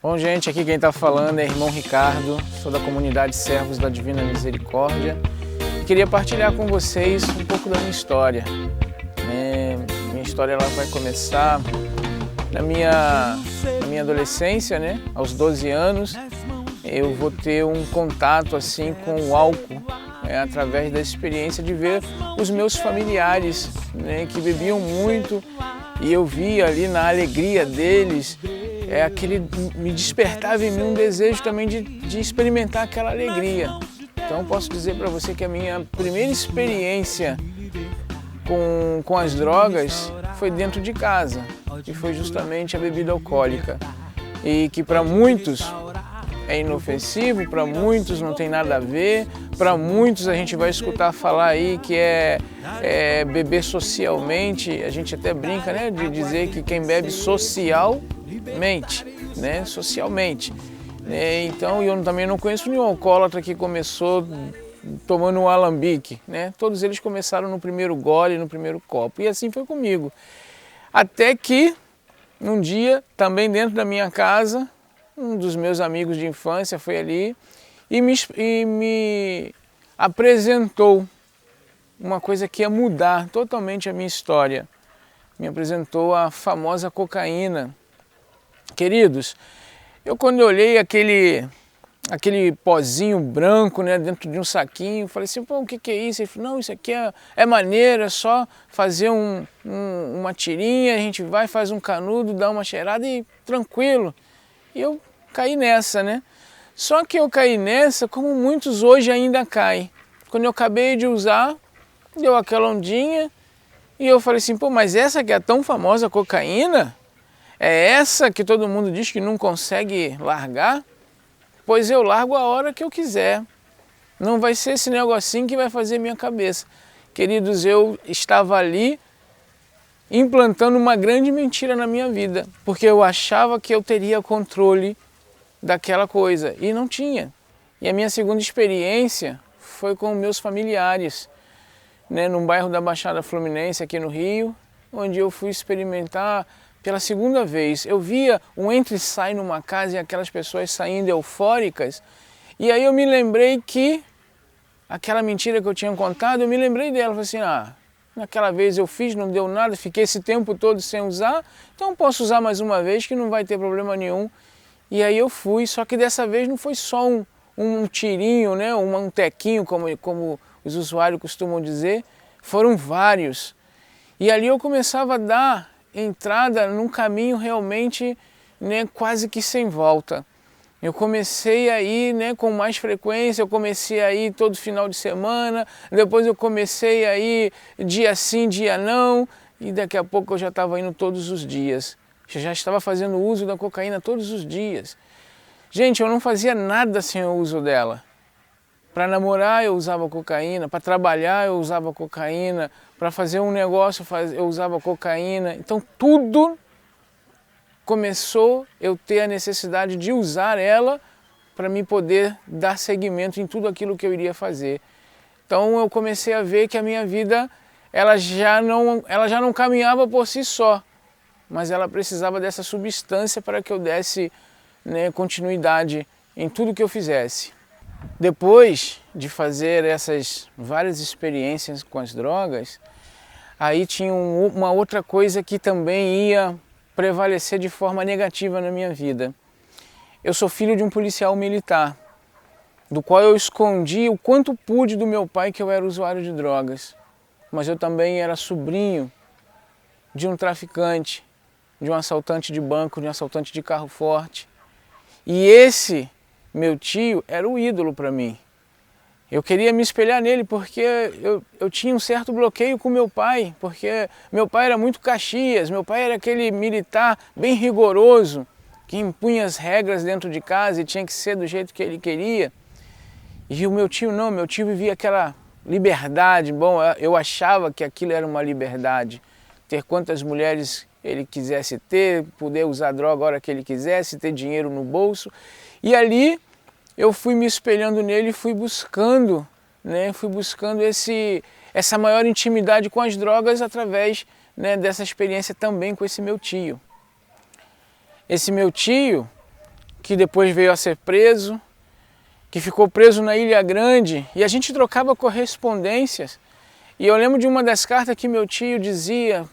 Bom, gente, aqui quem está falando é irmão Ricardo, sou da comunidade Servos da Divina Misericórdia. Queria partilhar com vocês um pouco da minha história. Minha história ela vai começar na minha adolescência, né? Aos 12 anos, eu vou ter um contato assim com o álcool, através da experiência de ver os meus familiares, que bebiam muito, e eu via ali na alegria deles, me despertava em mim um desejo também de experimentar aquela alegria. Então posso dizer para você que a minha primeira experiência com as drogas foi dentro de casa, que foi justamente a bebida alcoólica, e que para muitos é inofensivo, para muitos não tem nada a ver, para muitos a gente vai escutar falar aí que é beber socialmente. A gente até brinca, né, de dizer que quem bebe socialmente, né, socialmente. Então eu também não conheço nenhum alcoólatra que começou tomando um alambique, né? Todos eles começaram no primeiro gole, no primeiro copo, e assim foi comigo. Até que um dia, também dentro da minha casa, um dos meus amigos de infância foi ali e me apresentou uma coisa que ia mudar totalmente a minha história. Me apresentou a famosa cocaína. Queridos, quando eu olhei aquele pozinho branco, né, dentro de um saquinho, falei assim, pô, o que é isso? Ele falou, não, isso aqui é maneiro, é só fazer uma tirinha, a gente vai, faz um canudo, dá uma cheirada e tranquilo. E eu caí nessa, né? Só que eu caí nessa como muitos hoje ainda caem. Quando eu acabei de usar, deu aquela ondinha e eu falei assim, pô, mas essa que é tão famosa cocaína? É essa que todo mundo diz que não consegue largar? Pois eu largo a hora que eu quiser. Não vai ser esse negocinho que vai fazer minha cabeça. Queridos, eu estava ali implantando uma grande mentira na minha vida, porque eu achava que eu teria controle daquela coisa e não tinha. E a minha segunda experiência foi com meus familiares, né, num bairro da Baixada Fluminense, aqui no Rio, onde eu fui experimentar pela segunda vez. Eu via um entra e sai numa casa e aquelas pessoas saindo eufóricas, e aí eu me lembrei que aquela mentira que eu tinha contado, eu me lembrei dela, falei assim, naquela vez eu fiz, não deu nada, fiquei esse tempo todo sem usar, então posso usar mais uma vez que não vai ter problema nenhum. E aí eu fui, só que dessa vez não foi só um tirinho, né, um tequinho, como os usuários costumam dizer, foram vários. E ali eu começava a dar entrada num caminho realmente, né, quase que sem volta. Eu comecei a ir, né, com mais frequência, eu comecei a ir todo final de semana, depois eu comecei a ir dia sim, dia não, e daqui a pouco eu já estava indo todos os dias. Eu já estava fazendo uso da cocaína todos os dias. Gente, eu não fazia nada sem o uso dela. Para namorar eu usava cocaína, para trabalhar eu usava cocaína, para fazer um negócio eu usava cocaína. Então tudo começou eu ter a necessidade de usar ela para me poder dar seguimento em tudo aquilo que eu iria fazer. Então eu comecei a ver que a minha vida ela já não caminhava por si só, mas ela precisava dessa substância para que eu desse, né, continuidade em tudo que eu fizesse. Depois de fazer essas várias experiências com as drogas, aí tinha uma outra coisa que também ia prevalecer de forma negativa na minha vida. Eu sou filho de um policial militar, do qual eu escondi o quanto pude do meu pai que eu era usuário de drogas, mas eu também era sobrinho de um traficante, de um assaltante de banco, de um assaltante de carro forte. E esse meu tio era o ídolo para mim. Eu queria me espelhar nele porque eu tinha um certo bloqueio com meu pai, porque meu pai era muito Caxias, meu pai era aquele militar bem rigoroso, que impunha as regras dentro de casa e tinha que ser do jeito que ele queria. E o meu tio não, meu tio vivia aquela liberdade. Bom, eu achava que aquilo era uma liberdade, ter quantas mulheres ele quisesse ter, poder usar droga a hora que ele quisesse, ter dinheiro no bolso. E ali eu fui me espelhando nele e fui buscando, né, essa maior intimidade com as drogas através, né, dessa experiência também com esse meu tio. Esse meu tio, que depois veio a ser preso, que ficou preso na Ilha Grande, e a gente trocava correspondências. E eu lembro de uma das cartas que meu tio dizia,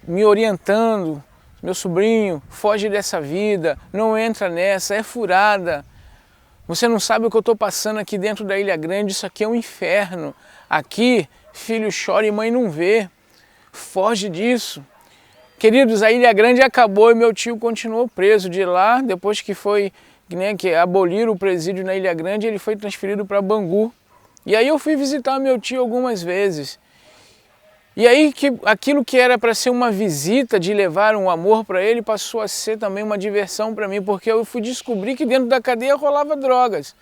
me orientando: meu sobrinho, foge dessa vida, não entra nessa, é furada. Você não sabe o que eu estou passando aqui dentro da Ilha Grande, isso aqui é um inferno. Aqui, filho chora e mãe não vê. Foge disso. Queridos, a Ilha Grande acabou e meu tio continuou preso. De lá, depois que foi, né, que aboliram o presídio na Ilha Grande, ele foi transferido para Bangu. E aí eu fui visitar meu tio algumas vezes. E aí que aquilo que era para ser uma visita, de levar um amor para ele, passou a ser também uma diversão para mim, porque eu fui descobrir que dentro da cadeia rolava drogas.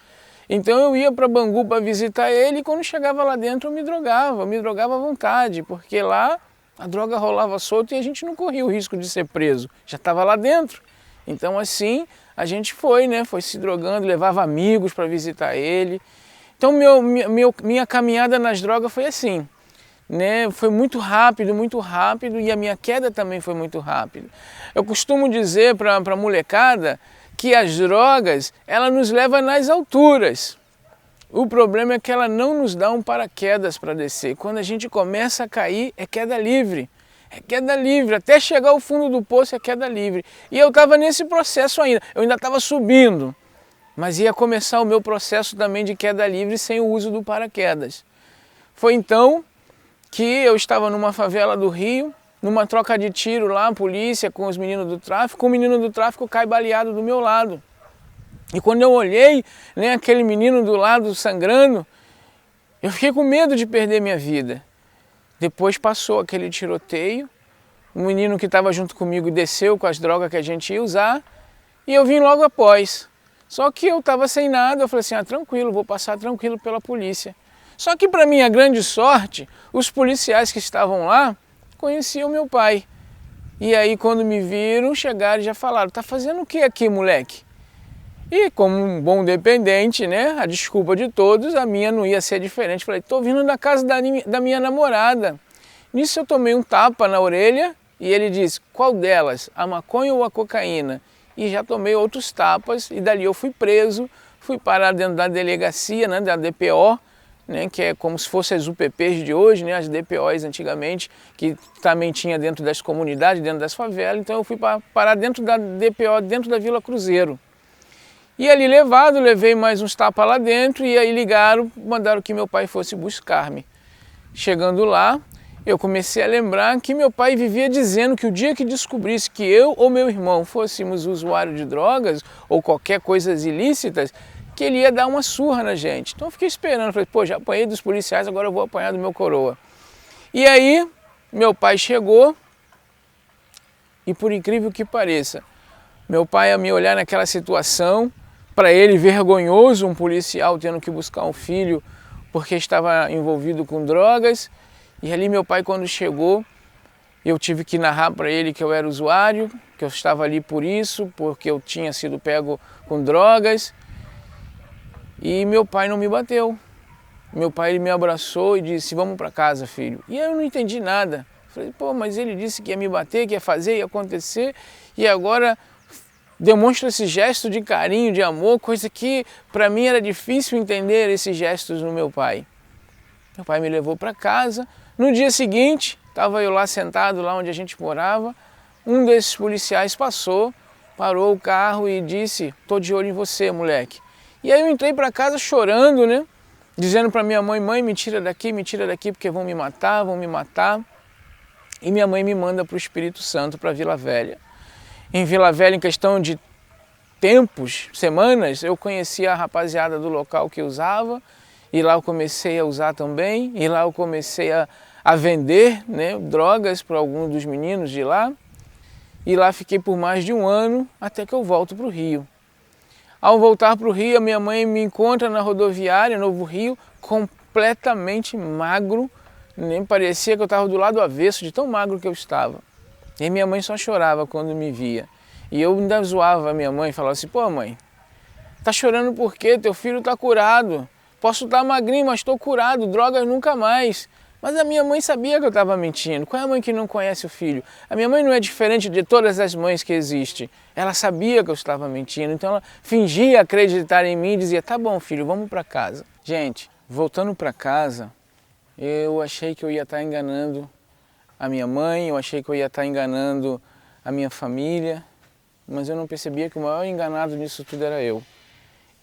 Então eu ia para Bangu para visitar ele e quando chegava lá dentro eu me drogava à vontade, porque lá a droga rolava solta e a gente não corria o risco de ser preso, já estava lá dentro. Então assim a gente foi, né, foi se drogando, levava amigos para visitar ele. Então minha caminhada nas drogas foi assim, né? Foi muito rápido e a minha queda também foi muito rápida. Eu costumo dizer para a molecada que as drogas, ela nos leva nas alturas. O problema é que ela não nos dá um paraquedas para descer. Quando a gente começa a cair, é queda livre. É queda livre, até chegar ao fundo do poço é queda livre. E eu estava nesse processo ainda, eu ainda estava subindo. Mas ia começar o meu processo também de queda livre sem o uso do paraquedas. Foi então que eu estava numa favela do Rio, numa troca de tiro lá, a polícia com os meninos do tráfico, o menino do tráfico cai baleado do meu lado. E quando eu olhei, né, aquele menino do lado sangrando, eu fiquei com medo de perder minha vida. Depois passou aquele tiroteio, o menino que estava junto comigo desceu com as drogas que a gente ia usar, e eu vim logo após. Só que eu estava sem nada, eu falei assim, tranquilo, vou passar tranquilo pela polícia. Só que para minha grande sorte, os policiais que estavam lá conheciam meu pai. E aí quando me viram, chegaram e já falaram, tá fazendo o que aqui, moleque? E como um bom dependente, né, a desculpa de todos, a minha não ia ser diferente. Falei, tô vindo da casa da minha namorada. Nisso eu tomei um tapa na orelha e ele disse, qual delas, a maconha ou a cocaína? E já tomei outros tapas e dali eu fui preso, fui parar dentro da delegacia, né, da DPO, né, que é como se fossem as UPPs de hoje, né, as DPOs antigamente, que também tinha dentro das comunidades, dentro das favelas, então eu fui parar dentro da DPO, dentro da Vila Cruzeiro. E ali levei mais uns tapas lá dentro e aí ligaram, mandaram que meu pai fosse buscar-me. Chegando lá, eu comecei a lembrar que meu pai vivia dizendo que o dia que descobrisse que eu ou meu irmão fôssemos usuários de drogas ou qualquer coisa ilícitas, que ele ia dar uma surra na gente. Então eu fiquei esperando, falei, pô, já apanhei dos policiais, agora eu vou apanhar do meu coroa. E aí, meu pai chegou e por incrível que pareça, meu pai a me olhar naquela situação, para ele vergonhoso, um policial tendo que buscar um filho porque estava envolvido com drogas. E ali meu pai quando chegou, eu tive que narrar para ele que eu era usuário, que eu estava ali por isso, porque eu tinha sido pego com drogas. E meu pai não me bateu. Meu pai ele me abraçou e disse, vamos para casa, filho. E eu não entendi nada. Falei, pô, mas ele disse que ia me bater, que ia fazer, ia acontecer, e agora demonstra esse gesto de carinho, de amor, coisa que para mim era difícil entender esses gestos no meu pai. Meu pai me levou para casa. No dia seguinte, estava eu lá sentado, lá onde a gente morava, um desses policiais parou o carro e disse, tô de olho em você, moleque. E aí eu entrei para casa chorando, né? Dizendo para minha mãe, mãe, me tira daqui, porque vão me matar, vão me matar. E minha mãe me manda para o Espírito Santo, para Vila Velha. Em Vila Velha, em questão de tempos, semanas, eu conheci a rapaziada do local que usava, e lá eu comecei a usar também, e lá eu comecei a vender, né, drogas para alguns dos meninos de lá, e lá fiquei por mais de um ano, até que eu volto para o Rio. Ao voltar para o Rio, a minha mãe me encontra na rodoviária, Novo Rio, completamente magro, nem parecia que eu estava do lado avesso, de tão magro que eu estava. E minha mãe só chorava quando me via. E eu ainda zoava a minha mãe, falava assim, pô mãe, tá chorando por quê? Teu filho tá curado. Posso estar magrinho, mas estou curado, drogas nunca mais. Mas a minha mãe sabia que eu estava mentindo. Qual é a mãe que não conhece o filho? A minha mãe não é diferente de todas as mães que existem. Ela sabia que eu estava mentindo, então ela fingia acreditar em mim e dizia, tá bom filho, vamos para casa. Gente, voltando para casa, eu achei que eu ia estar enganando a minha mãe, eu achei que eu ia estar enganando a minha família, mas eu não percebia que o maior enganado nisso tudo era eu.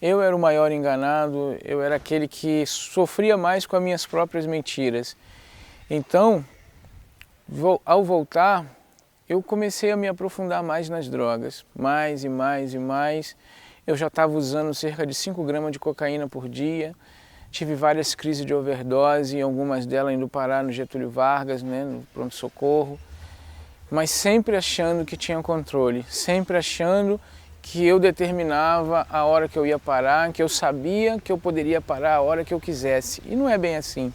Eu era o maior enganado, eu era aquele que sofria mais com as minhas próprias mentiras. Então, ao voltar, eu comecei a me aprofundar mais nas drogas, mais e mais e mais. Eu já estava usando cerca de 5 gramas de cocaína por dia, tive várias crises de overdose, algumas delas indo parar no Getúlio Vargas, né, no pronto-socorro, mas sempre achando que tinha controle, sempre achando que eu determinava a hora que eu ia parar, que eu sabia que eu poderia parar a hora que eu quisesse. E não é bem assim.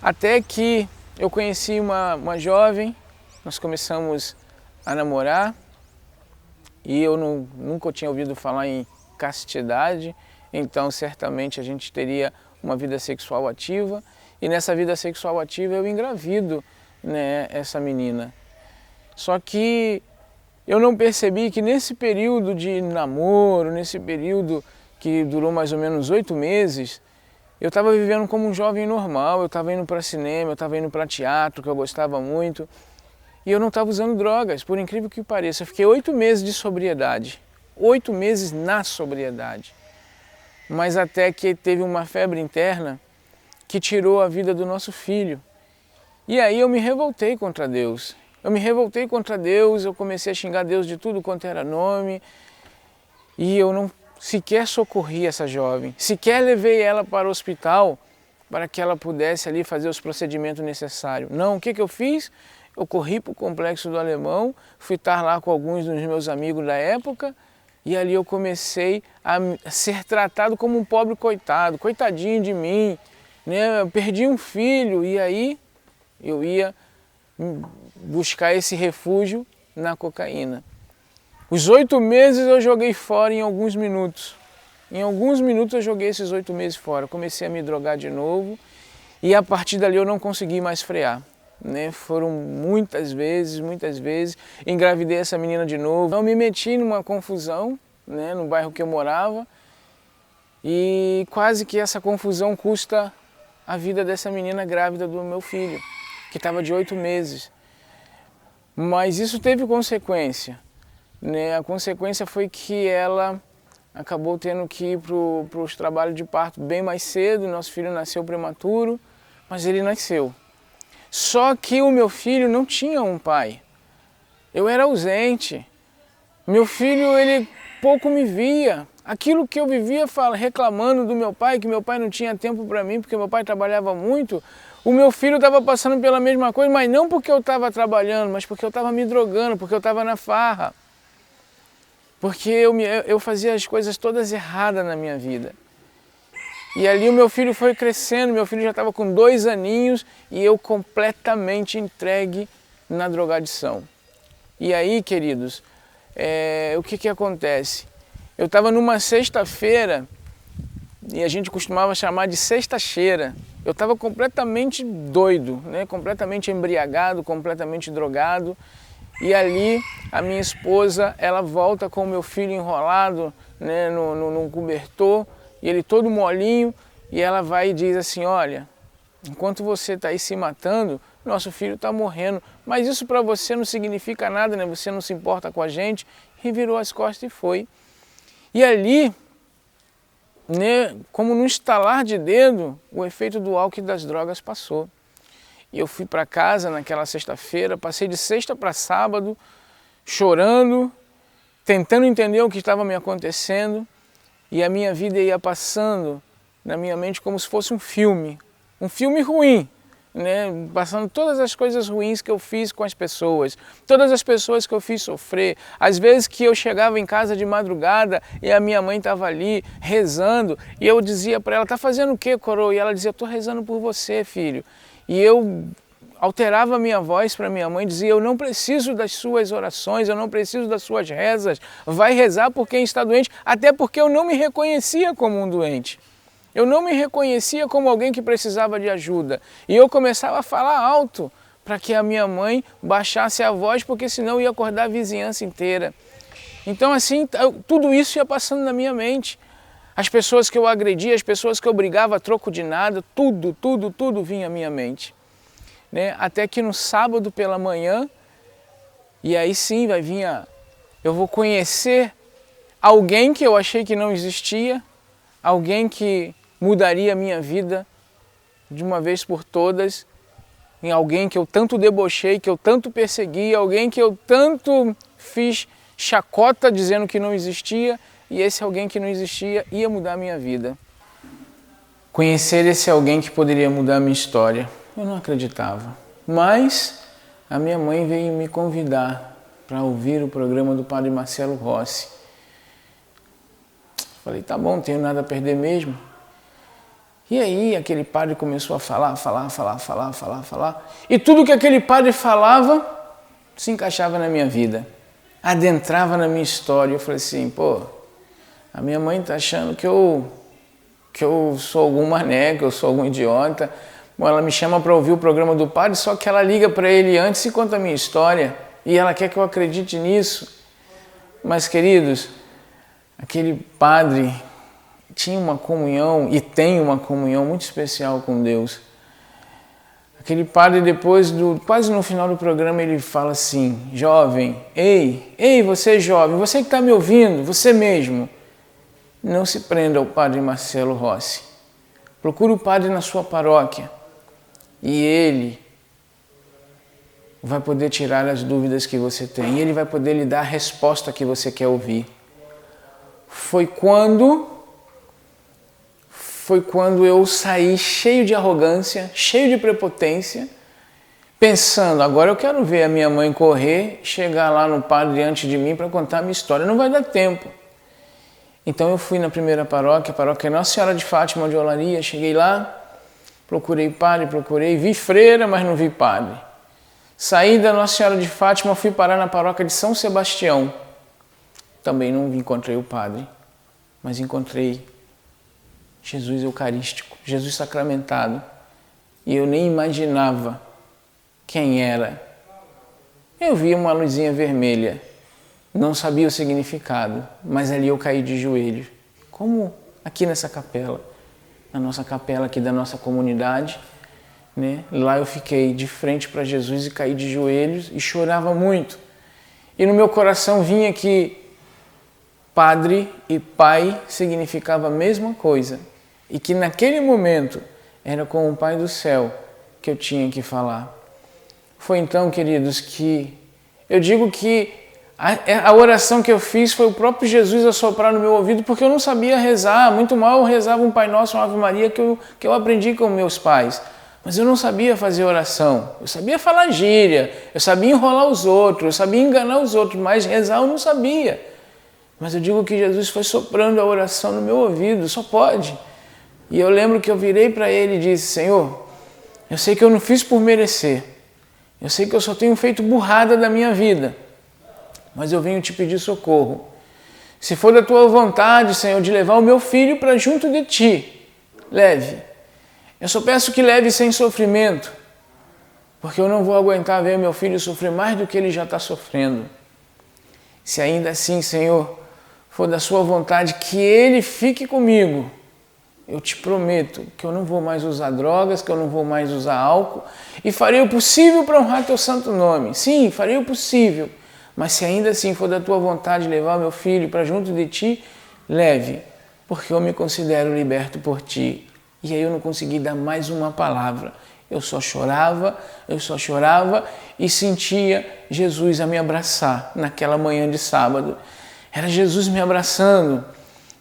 Até que eu conheci uma jovem, nós começamos a namorar e eu nunca tinha ouvido falar em castidade, então certamente a gente teria uma vida sexual ativa e nessa vida sexual ativa eu engravido, né, essa menina. Só que eu não percebi que nesse período de namoro, nesse período que durou mais ou menos 8 meses, eu estava vivendo como um jovem normal, eu estava indo para cinema, eu estava indo para teatro, que eu gostava muito, e eu não estava usando drogas, por incrível que pareça. Eu fiquei 8 meses de sobriedade, 8 meses na sobriedade, mas até que teve uma febre interna que tirou a vida do nosso filho. E aí eu me revoltei contra Deus. Eu me revoltei contra Deus, eu comecei a xingar Deus de tudo quanto era nome, e eu não sequer socorri essa jovem, sequer levei ela para o hospital para que ela pudesse ali fazer os procedimentos necessários. Não, o que eu fiz? Eu corri para o Complexo do Alemão, fui estar lá com alguns dos meus amigos da época e ali eu comecei a ser tratado como um pobre coitado, coitadinho de mim, né? Eu perdi um filho e aí eu ia buscar esse refúgio na cocaína. Os 8 meses eu joguei fora em alguns minutos. Em alguns minutos eu joguei esses 8 meses fora. Comecei a me drogar de novo e a partir dali eu não consegui mais frear, né? Foram muitas vezes, engravidei essa menina de novo. Eu me meti numa confusão, né, no bairro que eu morava e quase que essa confusão custa a vida dessa menina grávida do meu filho, que estava de 8 meses. Mas isso teve consequência. A consequência foi que ela acabou tendo que ir para os trabalhos de parto bem mais cedo, nosso filho nasceu prematuro, mas ele nasceu. Só que o meu filho não tinha um pai, eu era ausente, meu filho ele pouco me via, aquilo que eu vivia reclamando do meu pai, que meu pai não tinha tempo para mim, porque meu pai trabalhava muito, o meu filho estava passando pela mesma coisa, mas não porque eu estava trabalhando, mas porque eu estava me drogando, porque eu estava na farra. Porque eu fazia as coisas todas erradas na minha vida. E ali o meu filho foi crescendo, meu filho já estava com 2 aninhos e eu completamente entregue na drogadição. E aí, queridos, o que acontece? Eu estava numa sexta-feira e a gente costumava chamar de sexta-cheira. Eu estava completamente doido, né? Completamente embriagado, completamente drogado. E ali a minha esposa, ela volta com o meu filho enrolado, né, num cobertor, e ele todo molinho, e ela vai e diz assim, olha, enquanto você está aí se matando, nosso filho está morrendo, mas isso para você não significa nada, né? Você não se importa com a gente, e virou as costas e foi. E ali, né, como num estalar de dedo, o efeito do álcool e das drogas passou. E eu fui para casa naquela sexta-feira, passei de sexta para sábado, chorando, tentando entender o que estava me acontecendo, e a minha vida ia passando na minha mente como se fosse um filme ruim, né? Passando todas as coisas ruins que eu fiz com as pessoas, todas as pessoas que eu fiz sofrer. Às vezes que eu chegava em casa de madrugada e a minha mãe estava ali rezando, e eu dizia para ela, tá fazendo o quê, coroa? E ela dizia, estou rezando por você, filho. E eu alterava a minha voz para minha mãe, dizia, eu não preciso das suas orações, eu não preciso das suas rezas, vai rezar por quem está doente, até porque eu não me reconhecia como um doente. Eu não me reconhecia como alguém que precisava de ajuda. E eu começava a falar alto para que a minha mãe baixasse a voz, porque senão ia acordar a vizinhança inteira. Então assim, tudo isso ia passando na minha mente. As pessoas que eu agredia, as pessoas que eu brigava a troco de nada, tudo vinha à minha mente. Né? Até que no sábado pela manhã, e aí sim eu vou conhecer alguém que eu achei que não existia, alguém que mudaria a minha vida de uma vez por todas, em alguém que eu tanto debochei, que eu tanto persegui, alguém que eu tanto fiz chacota dizendo que não existia, e esse alguém que não existia ia mudar a minha vida. Conhecer esse alguém que poderia mudar a minha história, eu não acreditava. Mas a minha mãe veio me convidar para ouvir o programa do Padre Marcelo Rossi. Falei, tá bom, não tenho nada a perder mesmo. E aí aquele padre começou a falar. E tudo que aquele padre falava se encaixava na minha vida. Adentrava na minha história. Eu falei assim, pô, a minha mãe tá achando que eu sou algum mané, que eu sou algum idiota. Bom, ela me chama para ouvir o programa do padre, só que ela liga para ele antes e conta a minha história. E ela quer que eu acredite nisso. Mas, queridos, aquele padre tinha uma comunhão e tem uma comunhão muito especial com Deus. Aquele padre, depois quase no final do programa, ele fala assim, jovem, ei, você jovem, você que está me ouvindo, você mesmo, não se prenda ao Padre Marcelo Rossi. Procure o padre na sua paróquia e ele vai poder tirar as dúvidas que você tem e ele vai poder lhe dar a resposta que você quer ouvir. Foi quando eu saí cheio de arrogância, cheio de prepotência, pensando, agora eu quero ver a minha mãe correr, chegar lá no padre diante de mim para contar a minha história, não vai dar tempo. Então eu fui na primeira paróquia, a paróquia Nossa Senhora de Fátima de Olaria, cheguei lá, procurei padre, vi freira, mas não vi padre. Saí da Nossa Senhora de Fátima, fui parar na paróquia de São Sebastião. Também não encontrei o padre, mas encontrei Jesus Eucarístico, Jesus sacramentado. E eu nem imaginava quem era. Eu vi uma luzinha vermelha, não sabia o significado, mas ali eu caí de joelhos. Como aqui nessa capela, na nossa capela aqui da nossa comunidade, né? Lá eu fiquei de frente para Jesus e caí de joelhos e chorava muito. E no meu coração vinha que padre e pai significava a mesma coisa. E que naquele momento era com o Pai do Céu que eu tinha que falar. Foi então, queridos, que eu digo que a oração que eu fiz foi o próprio Jesus a soprar no meu ouvido, porque eu não sabia rezar, muito mal eu rezava um Pai Nosso, uma Ave Maria que eu aprendi com meus pais. Mas eu não sabia fazer oração, eu sabia falar gíria, eu sabia enrolar os outros, eu sabia enganar os outros, mas rezar eu não sabia. Mas eu digo que Jesus foi soprando a oração no meu ouvido, só pode. E eu lembro que eu virei para ele e disse, Senhor, eu sei que eu não fiz por merecer, eu sei que eu só tenho feito burrada da minha vida, mas eu venho te pedir socorro. Se for da tua vontade, Senhor, de levar o meu filho para junto de ti, leve. Eu só peço que leve sem sofrimento, porque eu não vou aguentar ver meu filho sofrer mais do que ele já está sofrendo. Se ainda assim, Senhor, for da sua vontade que ele fique comigo, eu te prometo que eu não vou mais usar drogas, que eu não vou mais usar álcool e farei o possível para honrar teu santo nome. Sim, farei o possível, mas se ainda assim for da tua vontade levar meu filho para junto de ti, leve, porque eu me considero liberto por ti. E aí eu não consegui dar mais uma palavra. Eu só chorava e sentia Jesus a me abraçar naquela manhã de sábado. Era Jesus me abraçando.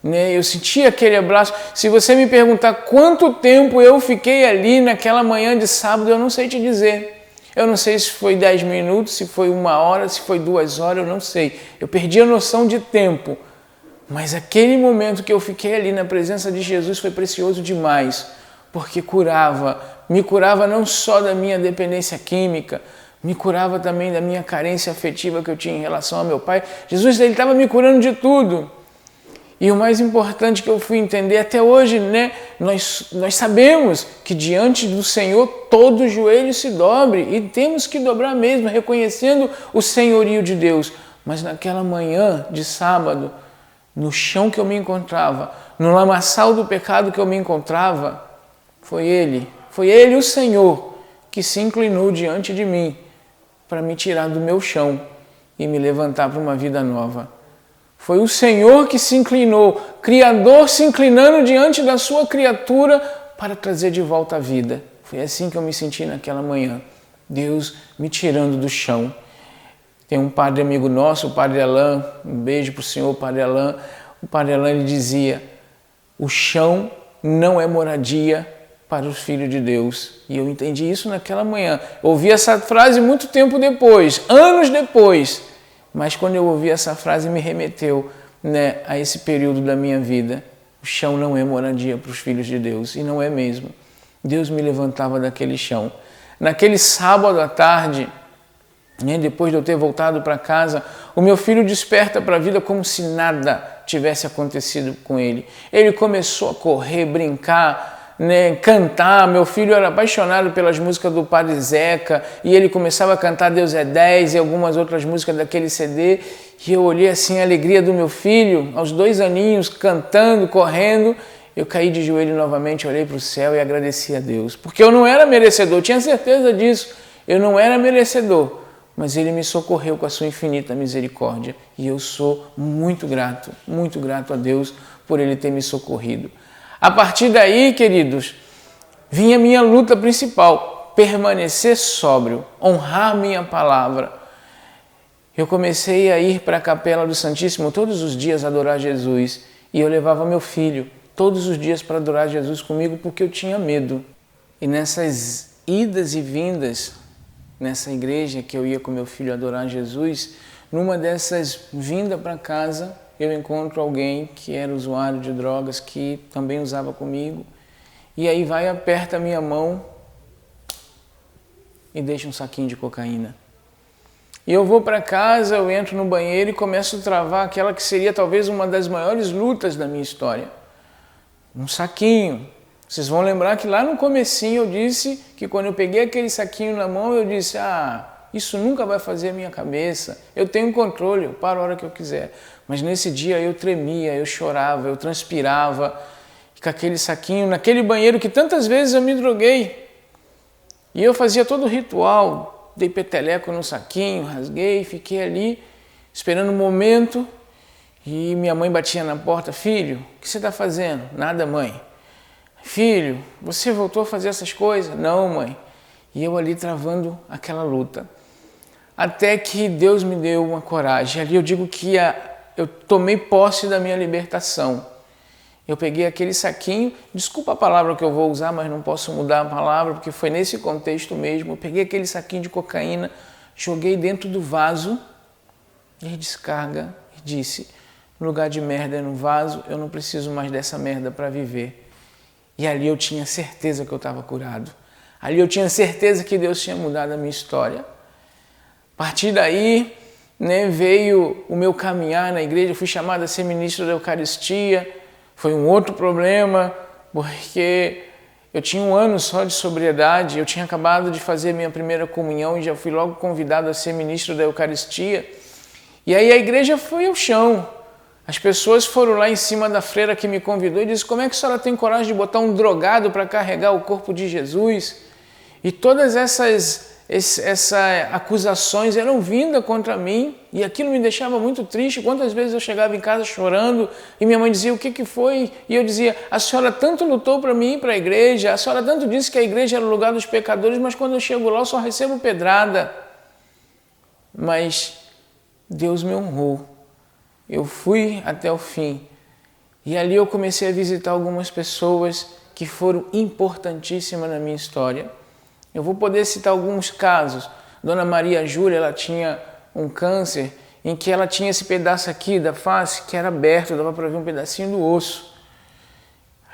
Eu senti aquele abraço. Se você me perguntar quanto tempo eu fiquei ali naquela manhã de sábado, eu não sei te dizer. Eu não sei se foi 10 minutos, se foi 1 hora, se foi 2 horas, eu não sei. Eu perdi a noção de tempo. Mas aquele momento que eu fiquei ali na presença de Jesus foi precioso demais, porque me curava não só da minha dependência química, me curava também da minha carência afetiva que eu tinha em relação ao meu pai. Jesus, ele estava me curando de tudo. E o mais importante que eu fui entender até hoje, né? Nós sabemos que diante do Senhor todo joelho se dobre e temos que dobrar mesmo, reconhecendo o senhorio de Deus. Mas naquela manhã de sábado, no chão que eu me encontrava, no lamaçal do pecado que eu me encontrava, foi Ele, o Senhor, que se inclinou diante de mim para me tirar do meu chão e me levantar para uma vida nova. Foi o Senhor que se inclinou, Criador se inclinando diante da sua criatura para trazer de volta a vida. Foi assim que eu me senti naquela manhã, Deus me tirando do chão. Tem um padre amigo nosso, o Padre Alain, um beijo para o senhor, Padre Alain. O Padre Alain ele dizia, o chão não é moradia para os filhos de Deus. E eu entendi isso naquela manhã. Eu ouvi essa frase muito tempo depois, anos depois. Mas quando eu ouvi essa frase me remeteu, né, a esse período da minha vida. O chão não é moradia para os filhos de Deus. E não é mesmo. Deus me levantava daquele chão. Naquele sábado à tarde, depois de eu ter voltado para casa, o meu filho desperta para a vida como se nada tivesse acontecido com ele. Ele começou a correr, brincar, cantar. Meu filho era apaixonado pelas músicas do Padre Zeca e ele começava a cantar Deus é 10 e algumas outras músicas daquele CD. E eu olhei assim a alegria do meu filho, aos 2 aninhos, cantando, correndo. Eu caí de joelho novamente, olhei para o céu e agradeci a Deus. Porque eu não era merecedor, tinha certeza disso. Eu não era merecedor. Mas Ele me socorreu com a sua infinita misericórdia. E eu sou muito grato a Deus por Ele ter me socorrido. A partir daí, queridos, vinha a minha luta principal, permanecer sóbrio, honrar minha palavra. Eu comecei a ir para a Capela do Santíssimo todos os dias adorar Jesus. E eu levava meu filho todos os dias para adorar Jesus comigo porque eu tinha medo. E nessas idas e vindas, nessa igreja que eu ia com meu filho adorar Jesus, numa dessas vindas para casa, eu encontro alguém que era usuário de drogas, que também usava comigo, e aí vai, aperta a minha mão e deixa um saquinho de cocaína. E eu vou para casa, eu entro no banheiro e começo a travar aquela que seria talvez uma das maiores lutas da minha história. Um saquinho. Vocês vão lembrar que lá no comecinho eu disse que quando eu peguei aquele saquinho na mão, eu disse, isso nunca vai fazer a minha cabeça, eu tenho controle, eu paro a hora que eu quiser. Mas nesse dia eu tremia, eu chorava, eu transpirava, com aquele saquinho, naquele banheiro que tantas vezes eu me droguei. E eu fazia todo o ritual, dei peteleco no saquinho, rasguei, fiquei ali, esperando um momento, e minha mãe batia na porta, filho, o que você está fazendo? Nada, mãe. Filho, você voltou a fazer essas coisas? Não, mãe. E eu ali travando aquela luta. Até que Deus me deu uma coragem. Ali eu digo que eu tomei posse da minha libertação. Eu peguei aquele saquinho, desculpa a palavra que eu vou usar, mas não posso mudar a palavra, porque foi nesse contexto mesmo. Eu peguei aquele saquinho de cocaína, joguei dentro do vaso, e descarga, e disse, no lugar de merda é no vaso, eu não preciso mais dessa merda para viver. E ali eu tinha certeza que eu estava curado. Ali eu tinha certeza que Deus tinha mudado a minha história. A partir daí, veio o meu caminhar na igreja. Eu fui chamado a ser ministro da Eucaristia. Foi um outro problema, porque eu tinha 1 ano só de sobriedade. Eu tinha acabado de fazer minha primeira comunhão e já fui logo convidado a ser ministro da Eucaristia. E aí a igreja foi ao chão. As pessoas foram lá em cima da freira que me convidou e disse, como é que a senhora tem coragem de botar um drogado para carregar o corpo de Jesus? E todas essas acusações eram vindas contra mim e aquilo me deixava muito triste. Quantas vezes eu chegava em casa chorando e minha mãe dizia, o que foi? E eu dizia, a senhora tanto lutou para mim ir para a igreja, a senhora tanto disse que a igreja era o lugar dos pecadores, mas quando eu chego lá eu só recebo pedrada. Mas Deus me honrou. Eu fui até o fim e ali eu comecei a visitar algumas pessoas que foram importantíssimas na minha história. Eu vou poder citar alguns casos. Dona Maria Júlia, ela tinha um câncer em que ela tinha esse pedaço aqui da face que era aberto, dava para ver um pedacinho do osso.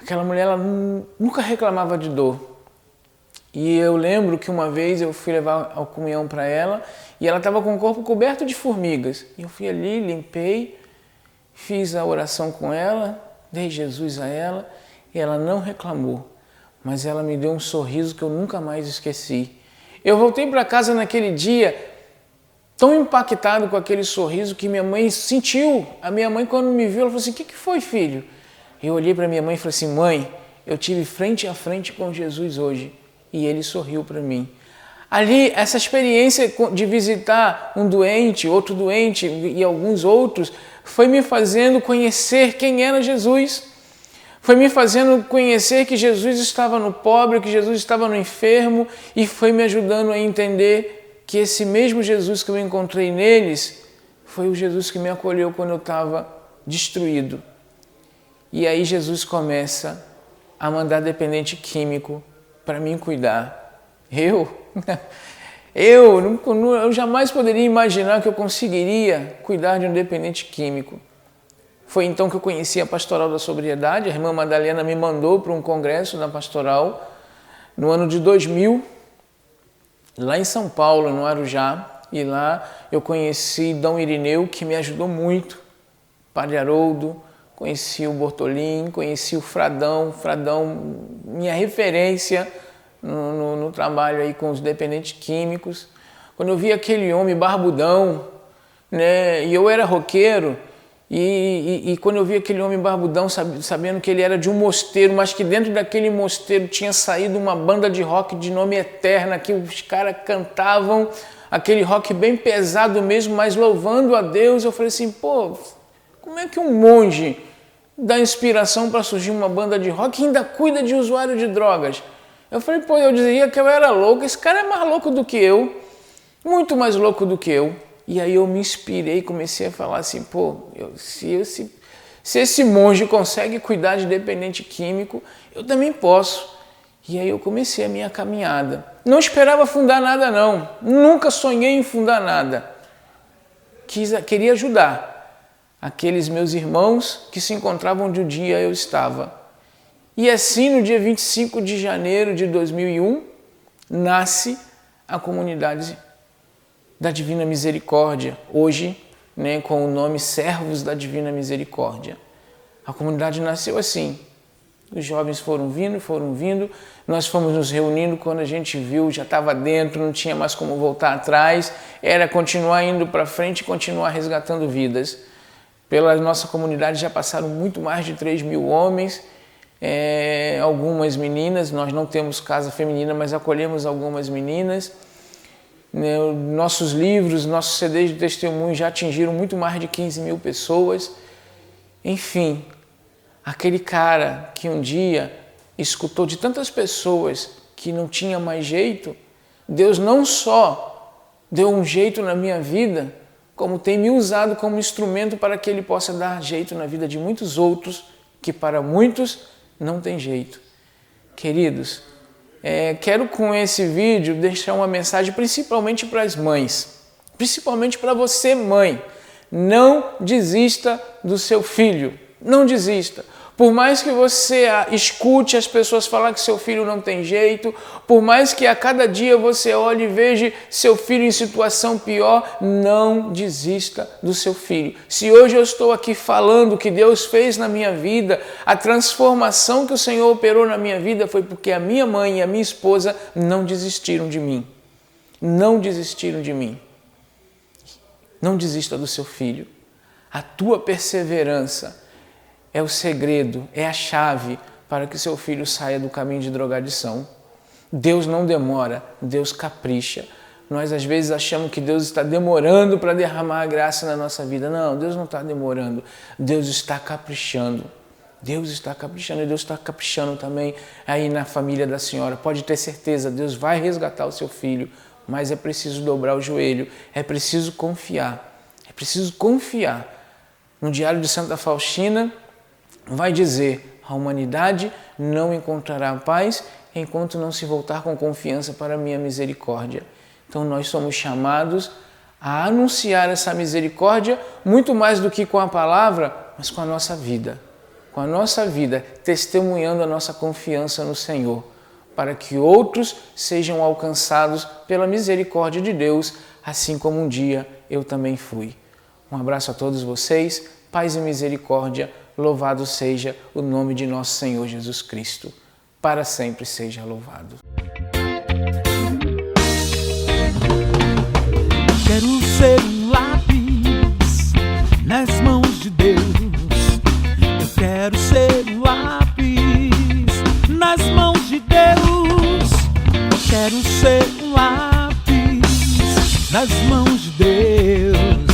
Aquela mulher, ela nunca reclamava de dor. E eu lembro que uma vez eu fui levar a comunhão para ela e ela estava com o corpo coberto de formigas. E eu fui ali, limpei, fiz a oração com ela, dei Jesus a ela e ela não reclamou, mas ela me deu um sorriso que eu nunca mais esqueci. Eu voltei para casa naquele dia tão impactado com aquele sorriso que minha mãe sentiu. A minha mãe, quando me viu, ela falou assim: o que foi, filho? Eu olhei para minha mãe e falei assim: mãe, eu tive frente a frente com Jesus hoje e ele sorriu para mim. Ali, essa experiência de visitar um doente, outro doente e alguns outros, foi me fazendo conhecer quem era Jesus. Foi me fazendo conhecer que Jesus estava no pobre, que Jesus estava no enfermo, e foi me ajudando a entender que esse mesmo Jesus que eu encontrei neles foi o Jesus que me acolheu quando eu estava destruído. E aí Jesus começa a mandar dependente químico para mim cuidar. Eu jamais poderia imaginar que eu conseguiria cuidar de um dependente químico. Foi então que eu conheci a Pastoral da Sobriedade. A irmã Madalena me mandou para um congresso da Pastoral no ano de 2000, lá em São Paulo, no Arujá. E lá eu conheci Dom Irineu, que me ajudou muito, Padre Haroldo, conheci o Bortolim, conheci o Fradão, minha referência no trabalho aí com os dependentes químicos. Quando eu vi aquele homem barbudão, né, e eu era roqueiro, e quando eu vi aquele homem barbudão, sabendo que ele era de um mosteiro, mas que dentro daquele mosteiro tinha saído uma banda de rock de nome Eterna, que os caras cantavam aquele rock bem pesado mesmo, mas louvando a Deus, eu falei assim: pô, como é que um monge dá inspiração para surgir uma banda de rock e ainda cuida de usuário de drogas? Eu falei: pô, eu dizia que eu era louco, esse cara é mais louco do que eu, muito mais louco do que eu. E aí eu me inspirei, comecei a falar assim: pô, se esse monge consegue cuidar de dependente químico, eu também posso. E aí eu comecei a minha caminhada. Não esperava fundar nada não, nunca sonhei em fundar nada. Queria ajudar aqueles meus irmãos que se encontravam onde um dia eu estava. E assim, no dia 25 de janeiro de 2001, nasce a Comunidade da Divina Misericórdia, hoje, né, com o nome Servos da Divina Misericórdia. A comunidade nasceu assim. Os jovens foram vindo, nós fomos nos reunindo. Quando a gente viu, já estava dentro, não tinha mais como voltar atrás, era continuar indo para frente e continuar resgatando vidas. Pela nossa comunidade já passaram muito mais de 3.000 homens, algumas meninas. Nós não temos casa feminina, mas acolhemos algumas meninas. Nossos livros, nossos CDs de testemunho já atingiram muito mais de 15.000 pessoas. Enfim, aquele cara que um dia escutou de tantas pessoas que não tinha mais jeito, Deus não só deu um jeito na minha vida, como tem me usado como instrumento para que Ele possa dar jeito na vida de muitos outros, que para muitos não tem jeito. Queridos, quero com esse vídeo deixar uma mensagem principalmente para as mães, principalmente para você, mãe. Não desista do seu filho, não desista. Por mais que você escute as pessoas falar que seu filho não tem jeito, por mais que a cada dia você olhe e veja seu filho em situação pior, não desista do seu filho. Se hoje eu estou aqui falando o que Deus fez na minha vida, a transformação que o Senhor operou na minha vida foi porque a minha mãe e a minha esposa não desistiram de mim. Não desistiram de mim. Não desista do seu filho. A tua perseverança é o segredo, é a chave para que seu filho saia do caminho de drogadição. Deus não demora, Deus capricha. Nós às vezes achamos que Deus está demorando para derramar a graça na nossa vida. Não, Deus não está demorando, Deus está caprichando. Deus está caprichando e Deus está caprichando também aí na família da senhora. Pode ter certeza, Deus vai resgatar o seu filho, mas é preciso dobrar o joelho, é preciso confiar, é preciso confiar. No Diário de Santa Faustina vai dizer: a humanidade não encontrará paz enquanto não se voltar com confiança para a minha misericórdia. Então nós somos chamados a anunciar essa misericórdia muito mais do que com a palavra, mas com a nossa vida. Com a nossa vida, testemunhando a nossa confiança no Senhor, para que outros sejam alcançados pela misericórdia de Deus, assim como um dia eu também fui. Um abraço a todos vocês, paz e misericórdia, louvado seja o nome de nosso Senhor Jesus Cristo. Para sempre seja louvado. Quero ser um lápis nas mãos de Deus. Eu quero ser um lápis nas mãos de Deus. Eu quero ser um lápis nas mãos de Deus.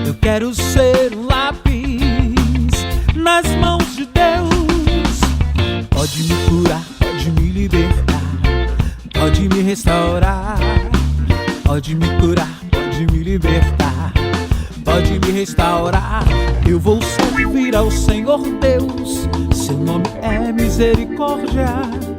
Eu quero ser um lápis nas mãos de Deus. Pode me curar, pode me libertar, pode me restaurar, pode me curar, pode me libertar, pode me restaurar. Eu vou servir ao Senhor Deus, seu nome é misericórdia.